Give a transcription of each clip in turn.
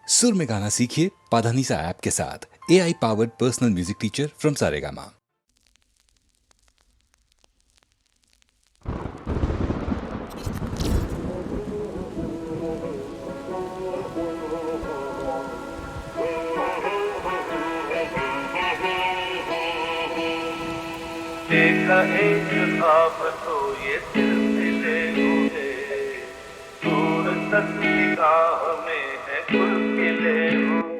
सुर में गाना सीखिए पाधानीसा ऐप के साथ। AI powered personal music teacher from Saregama. देखा एक ख्वाब तो ये दिल मिले हुए, दूर तक निगाह में है गुल खिले हुए।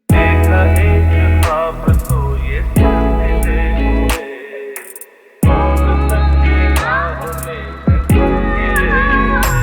देखा एक ख्वाब तो ये दिल मिले हुए, दूर तक निगाह में है गुल खिले हुए।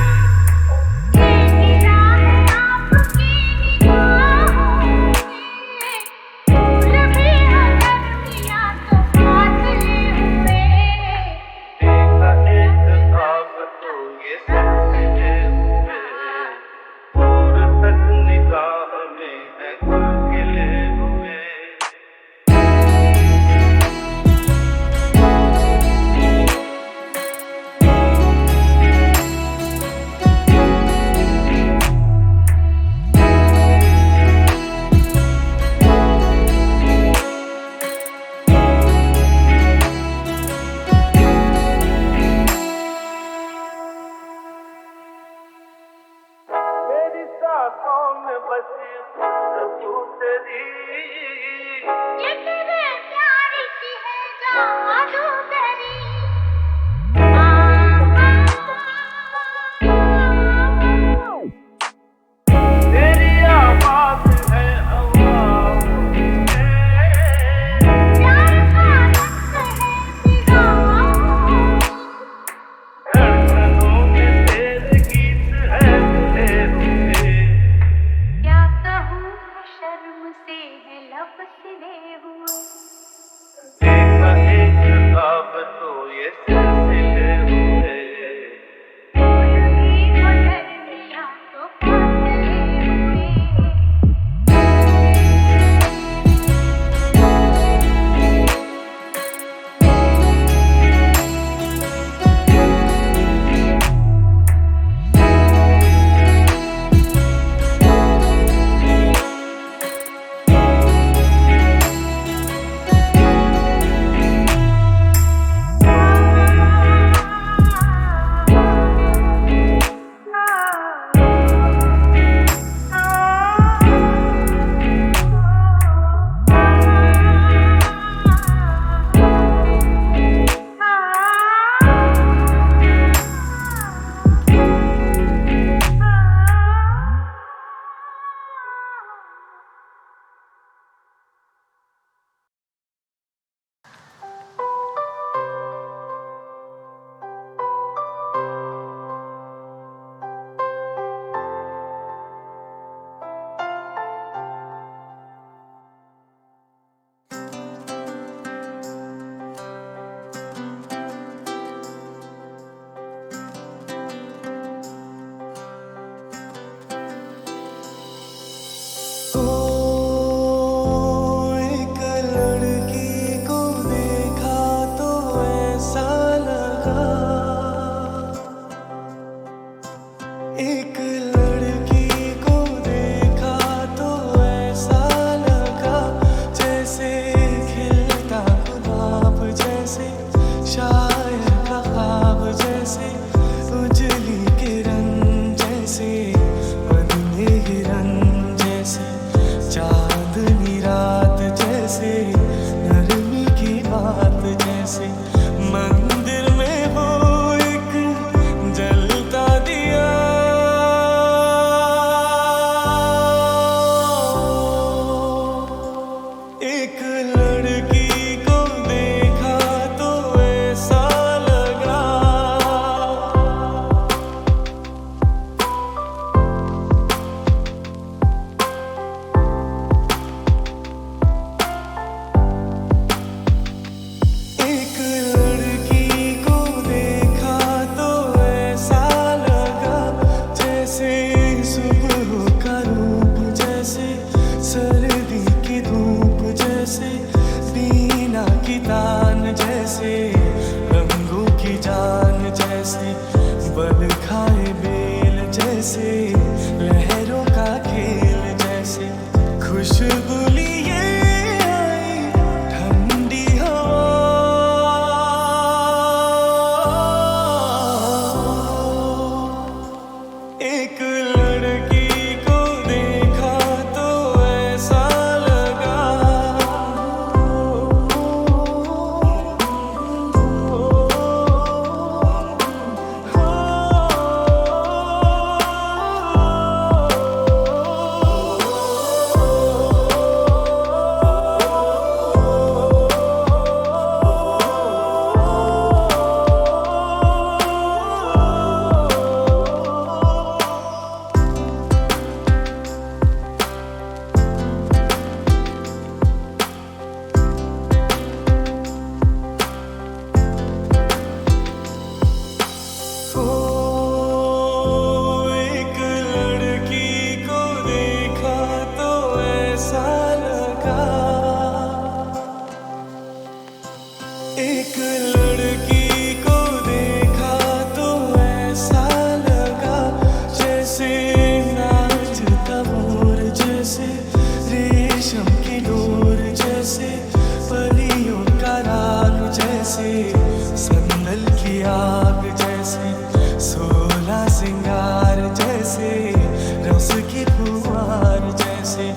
फुहार जैसे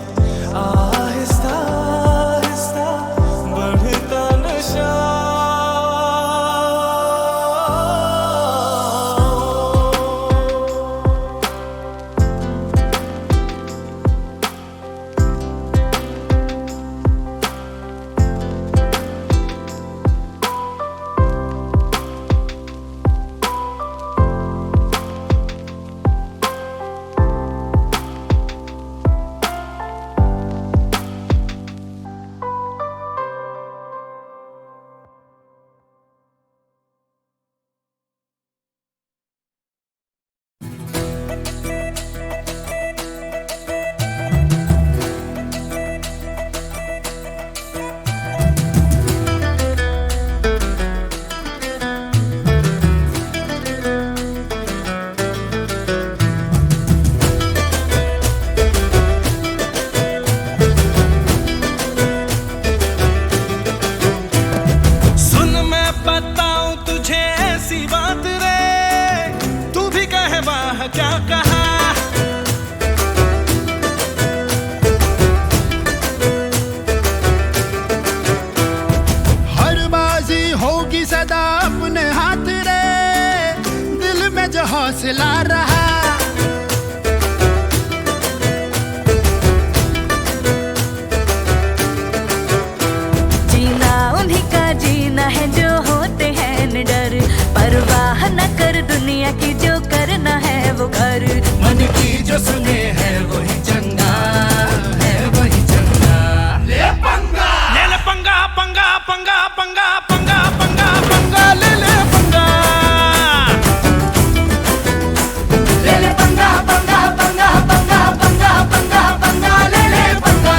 आहिस्ता आहिस्ता बढ़ता नशा। हौसला रहा जीना उन्हीं का जीना है जो होते हैं निडर, परवाह न कर दुनिया की, जो करना है वो कर। मन की जो सुने है वही चंगा है, वही चंगा। ले पंगा, ले ले पंगा पंगा पंगा पंगा पंगा पंगा पंगा, ले ले पंगा, ले ले पंगा पंगा पंगा पंगा पंगा पंगा पंगा, ले ले पंगा,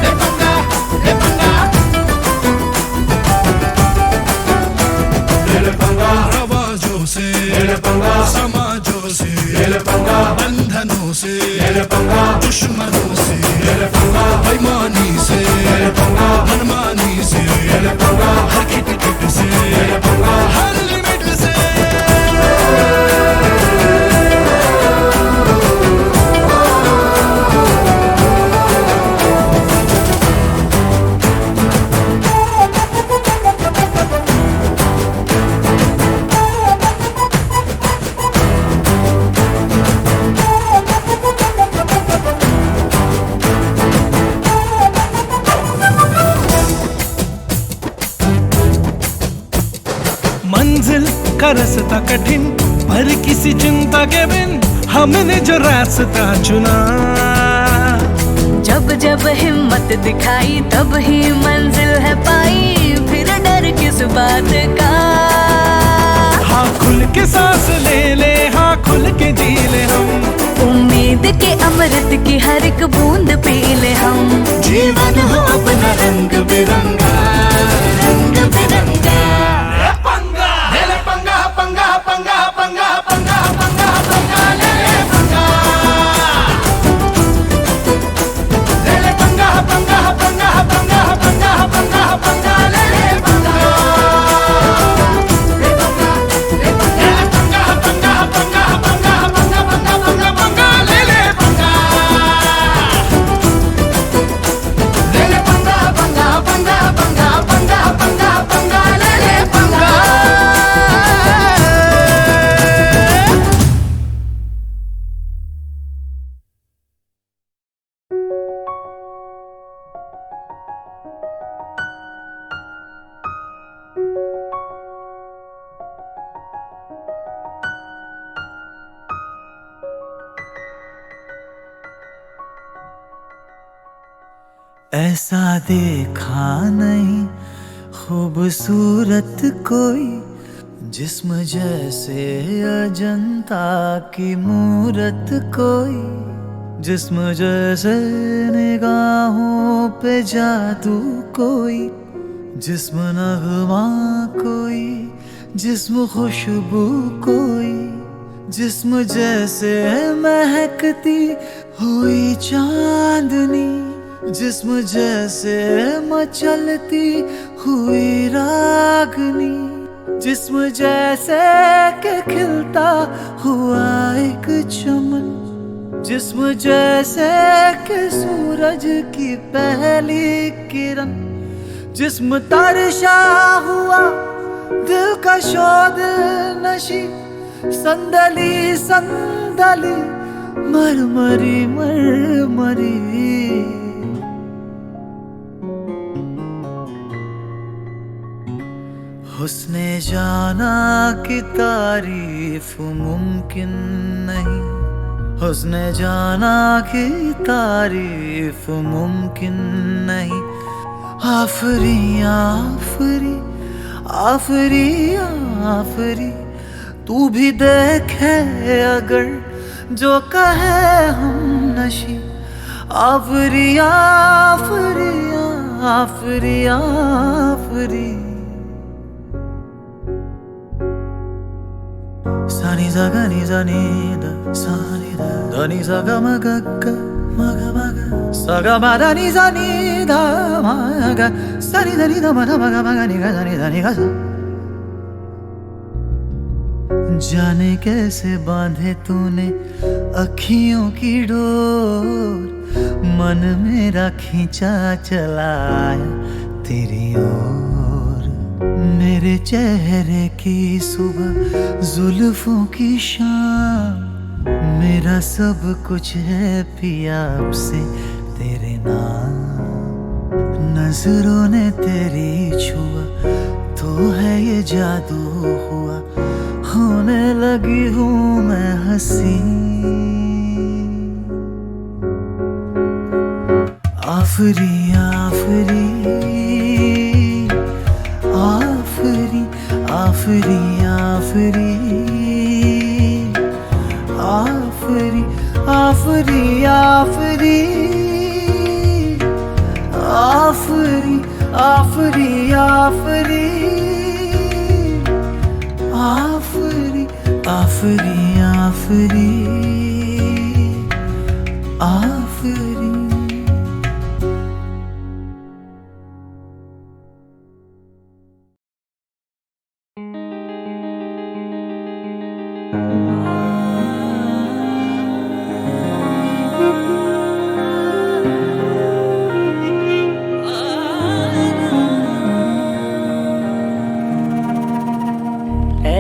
ले पंगा, ले पंगा, ले ले पंगा। रवाजों से ले ले पंगा, समाजों से ले ले पंगा, बंधनों से ले ले पंगा, दुश्मनों से ले ले पंगा, बेईमानी से ले ले पंगा, मनमानी से ले ले पंगा, हर खिट से ले ले पंगा। हर लिमिट से। मंजिल का रास्ता कठिन पर किसी चिंता के बिन हमने जो रास्ता चुना। जब जब हिम्मत दिखाई तब ही मंजिल है पाई, फिर डर किस बात का। हाँ खुल के सांस ले ले, हाँ खुल के जी ले हम, उम्मीद के अमृत की हर एक बूंद पी ले हम। जीवन हो अपना रंग बिरंगा, रंग बिरंगा। ले ले पंगा पंगा पंगा पंगा पंगा पंगा पंगा, ले ले पंगा, ले ले पंगा पंगा पंगा पंगा पंगा पंगा पंगा, ले ले पंगा, ले पंगा, ले पंगा, पंगा पंगा पंगा पंगा पंगा पंगा पंगा, ले ले पंगा, ले ले पंगा पंगा पंगा पंगा पंगा पंगा पंगा, ले ले पंगा। ऐसा देखा नहीं खूबसूरत कोई, जिस्म जैसे अजंता की मूरत कोई, जिस्म जैसे निगाहों पे जादू कोई, जिस्म नगमा कोई, जिस्म खुशबू कोई, जिस्म जैसे महकती हुई चांदनी, जिस्म जैसे मचलती हुई रागनी, जिस्म जैसे के खिलता हुआ एक चमन, जिस्म जैसे कि सूरज की पहली किरण, जिस्म तरशा हुआ दिल का शोध नशी, संदली संदली मरमरी मरमरी। हुस्ने जाना की तारीफ मुमकिन नहीं, हुस्ने जाना की तारीफ मुमकिन नहीं। आफरी आफरी आफरी आफरी, तू भी देखे अगर जो कहे हम नशी। आफरी आफरी आफरी आफरी। Sani zaga ni zani da sani da da ni zaga maga ga maga maga saga ma da ni zani da maga sani da ni da maga maga ni ga sa। जाने कैसे बांधे तूने अखियों की डोर, मन मेरा खींचा चलाया तेरी ओर। मेरे चेहरे की सुबह जुल्फों की शाम, मेरा सब कुछ है पिया अब से तेरे नाम। नजरों ने तेरी छुआ तो है ये जादू हुआ, होने लगी हूँ मैं हंसी। आफरी आफरी आफरी आफरी आफरी आफरी आफरी आफरी आफरी आफरी आफरी आफरी आफरी आफरी आफरी।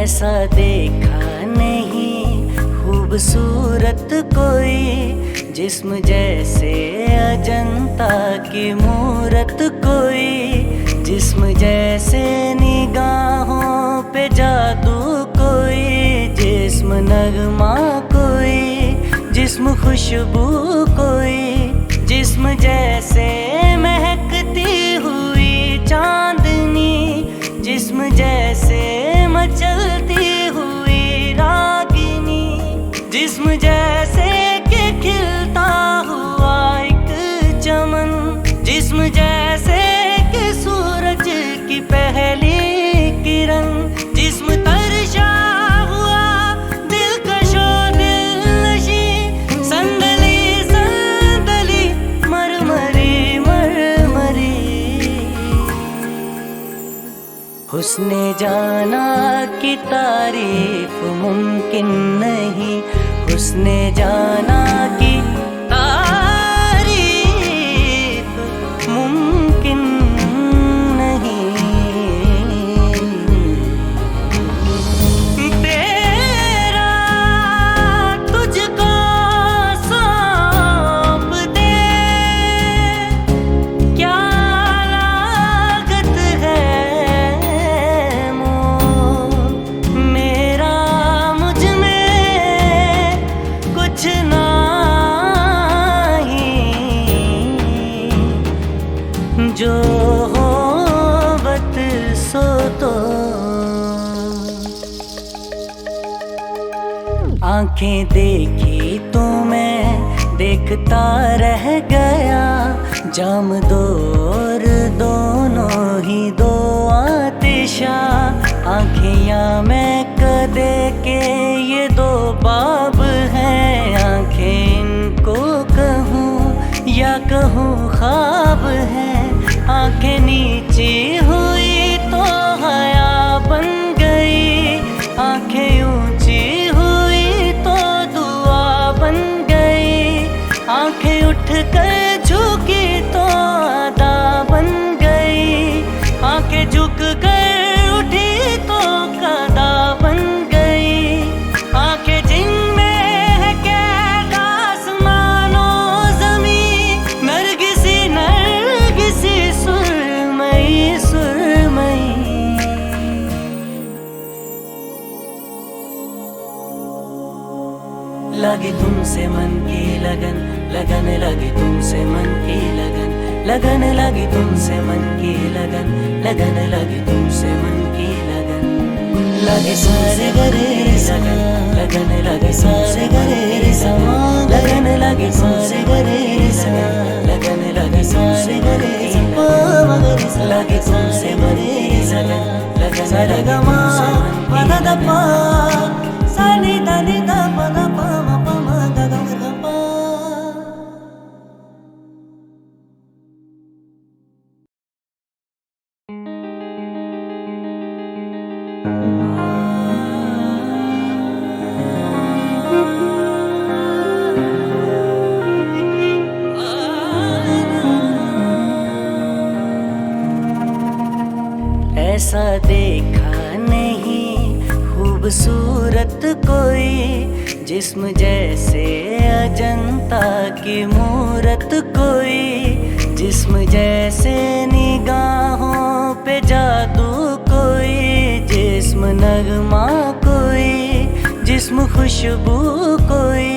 ऐसा देखा नहीं खूबसूरत कोई, जिस्म जैसे अजंता की मूरत कोई, जिस्म जैसे निगाहों पे जादू कोई, जिस्म नगमा कोई, जिस्म खुशबू कोई, जिस्म जैसे महकती हुई चांदनी, जिस्म जैसे मचलती हुई रागिनी, जिस्म जैसे कि खिलता हुआ एक चमन, जिस्म जैसे कि सूरज की पहली किरण, जिस्म तरशा हुआ दिलकशो दिलनशी, संदली संदली मरमरी मरमरी। हुस्ने जाना की तारीफ मुमकिन नहीं, हुस्ने जाना की तारीफ मुमकिन नहीं। तेरा तुझको सौंप दे क्या लागत है, मेरा मुझ में कुछ नहीं, जो हो बत सो तो। आंखें देखी तो मैं देखता रह गया, जाम दौर दोनों ही दो आतिशा, आंखें या मैं कदे के ये दो बाब हैं, आंखें इनको कहूँ या कहूँ ख्वाब है, आंखें नीची हुई तो हया बन गई, आंखें ऊंची हुई तो दुआ बन गई। आंखें उठ कर झुकी तो अदा बन गई, आंखें झुक कर उठी तो कदा बन गई, आंखें जिनमें है कैद आसमानो ज़मीं, नरगिसी नरगिसी सुरमई सुरमई। लगी तुमसे मन की लगन, लगन लगी तुमसे मन की लगन, लगन लगी तुमसे मन की लगन, लगन लगी तुमसे मन की लगन। लगे सारे गरे लगन, लगन लगे सारे गरे समा, लगन लगे सारे गरे लगन, लगन लगे सारे गरे समा, लगे तुमसे मरे लगन, लगन सारे गमा पदा दपा सानी दानी दा पदा पा मा पा मा दा गा गा पा। ऐसा देखा नहीं खूबसूरत कोई, जिस्म जैसे अजंता की मूरत कोई, जिस्म जैसे निगाहों पे जादू कोई, जिस्म नगमा कोई, जिस्म खुशबू कोई,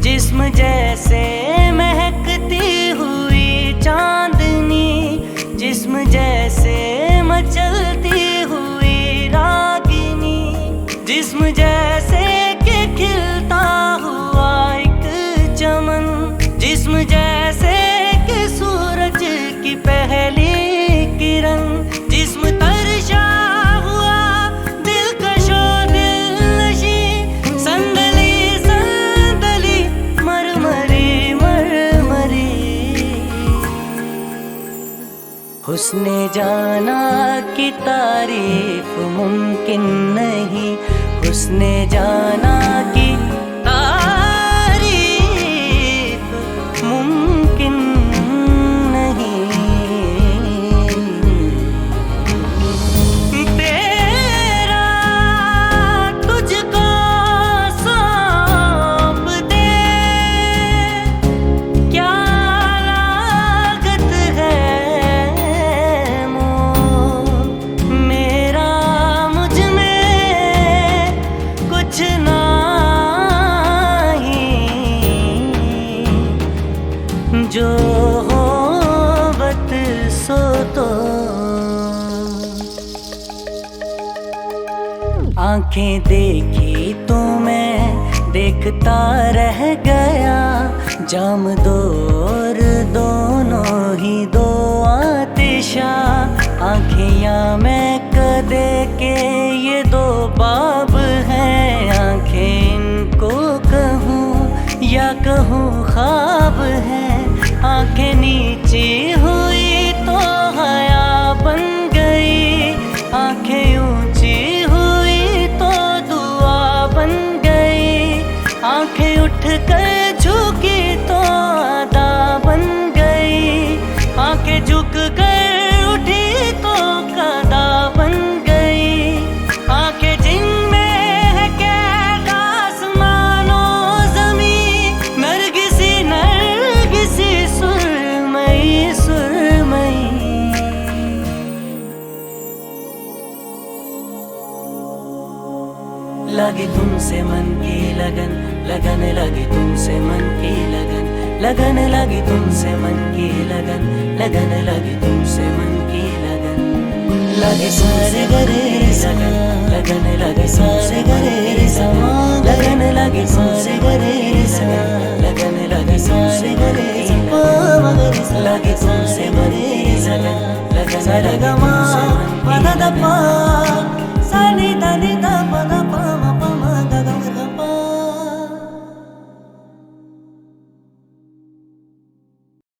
जिस्म जैसे महकती हुई चांदनी, जिस्म जैसे मचलती हुई रागिनी, जिस्म जैसे कि खिलता हुआ एक चमन, जिस्म जैसे कि सूरज की पहली किरण, जिस्म तरशा हुआ दिलकशो दिलनशी, संदली संदली मरमरी मरमरी। हुस्ने जाना की तारीफ मुमकिन नहीं, हुस्ने जाना की तारीफ मुमकिन नहीं। तेरा तुझको सौंप दे क्या लागत है मोह, मेरा मुझ में कुछ नहीं, जो होवत सो तो। आंखें देखी तो मैं देखता रह गया, जाम दौर दोनों ही दो आतिशा, आंखें या मैं कदे के ये दो बाब हैं, आंखें इनको कहूँ या कहूँ ख्वाब है, आंखें नीची हुई तो हया बन गई, आंखें ऊंची हुई तो दुआ बन गई, आंखें उठ कर झुकी तो अदा बन गई, आंखें झुक कर उठी तो कदा बन गई, आंखें जिनमें है कैद आसमानो ज़मीं, नरगिसी नरगिसी सुरमई सुरमई। लगी तुमसे मन की लगन, लगन लगी तुमसे मन की लगन, लगन लगी तुमसे मन की लगन, लगन लगी तुमसे मन की लगन। लगे सारे गरे लगन, लगन लगे सारे गरे समा, लगन लगे सारे गरे लगन, लगन लगे सारे गरे समा, लगे तुमसे मरे लगन, लगन सारे गमा पदा दपा